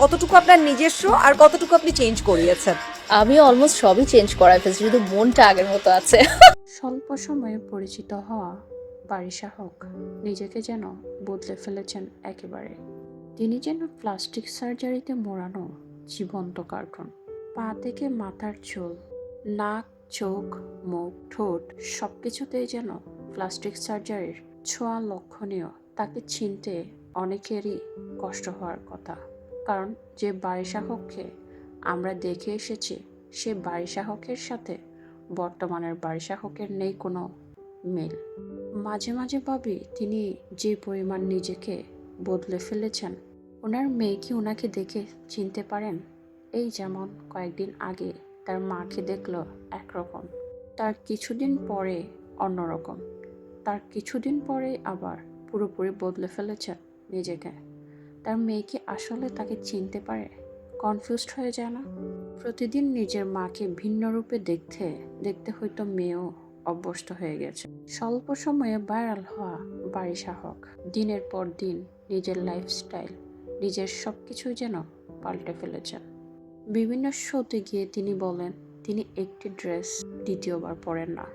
কতটুকু আপনার নিজস্ব আর কতটুকু আপনি চেঞ্জ করিয়েছেন? আমি অলমোস্ট সবই চেঞ্জ করাই ফেলছি, শুধু মনটা আগের মতো আছে। স্বল্প সময়ে পরিচিত হওয়া বারিশা হক নিজেকে যেন বদলে ফেলেছেন একেবারে। তিনি যেন প্লাস্টিক সার্জারিতে মোড়ানো জীবন্ত কার্টুন। পা থেকে মাথার চুল, নাক, চোখ, মুখ, ঠোঁট সবকিছুতেই যেন প্লাস্টিক সার্জারির ছোঁয়া লক্ষণীয়। তাকে চিনতে অনেকেরই কষ্ট হওয়ার কথা, কারণ যে বারিশা হককে আমরা দেখে এসেছি সে বারিশা হকের সাথে বর্তমানের বারিশা হকের নেই কোনো মিল। মাঝে মাঝে ভাবি তিনি যে পরিমাণ নিজেকে বদলে ফেলেছেন, ওনার মেয়ে কি ওনাকে দেখে চিনতে পারেন? এই যেমন কয়েকদিন আগে তার মাকে দেখলো একরকম, তার কিছুদিন পরে অন্যরকম, তার কিছুদিন পরে আবার পুরোপুরি বদলে ফেলেছেন নিজেকে। তার মেয়ে কি আসলে তাকে চিনতে পারে? কনফিউজড হয়ে যায় না? প্রতিদিন নিজের মাকে ভিন্ন রূপে দেখতে দেখতে হয়তো মেয়েও অভ্যস্ত হয়ে গেছে। স্বল্প সময়ে ভাইরাল হওয়া বারিশা হক দিনের পর দিন নিজের লাইফস্টাইল, নিজের সব কিছুই যেন পাল্টে ফেলেছেন। বিভিন্ন শোতে গিয়ে তিনি বলেন তিনি একটি ড্রেস দ্বিতীয়বার পরেন না।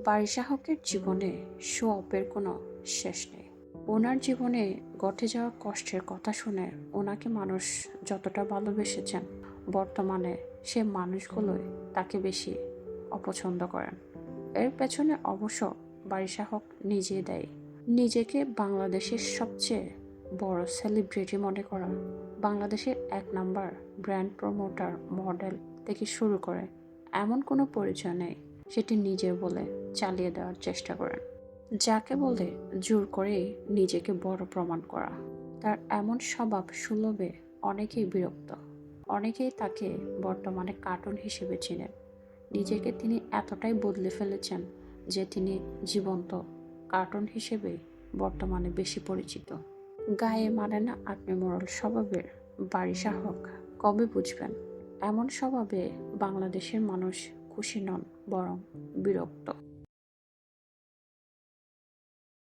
বারিশা হকের জীবনে শো অফের কোনো শেষ নেই। ওনার জীবনে ঘটে যাওয়া কষ্টের কথা শুনে ওনাকে মানুষ যতটা ভালোবেসেছেন, বর্তমানে সে মানুষগুলোই তাকে বেশি অপছন্দ করেন। এর পেছনে অবশ্য বারিশা হক নিজেই দায়ী। নিজেকে বাংলাদেশের সবচেয়ে বড় সেলিব্রিটি মনে করা, বাংলাদেশের 1 নাম্বার ব্র্যান্ড প্রমোটার, মডেল থেকে শুরু করে এমন কোনো পরিচয় নেই সেটি নিজের বলে চালিয়ে দেওয়ার চেষ্টা করেন, যাকে বলে জোর করেই নিজেকে বড় প্রমাণ করা। তার এমন স্বভাব সুলভে অনেকেই বিরক্ত, অনেকেই তাকে বর্তমানে কার্টুন হিসেবে চিনেন। নিজেকে তিনি এতটাই বদলে ফেলেছেন যে তিনি জীবন্ত কার্টুন হিসেবে বর্তমানে বেশি পরিচিত। গায়ে মানে না আপনি মোড়ল স্বভাবের বারিশা হক কবে বুঝবেন? এমন স্বভাবে বাংলাদেশের মানুষ খুশি নন, বরং বিরক্ত।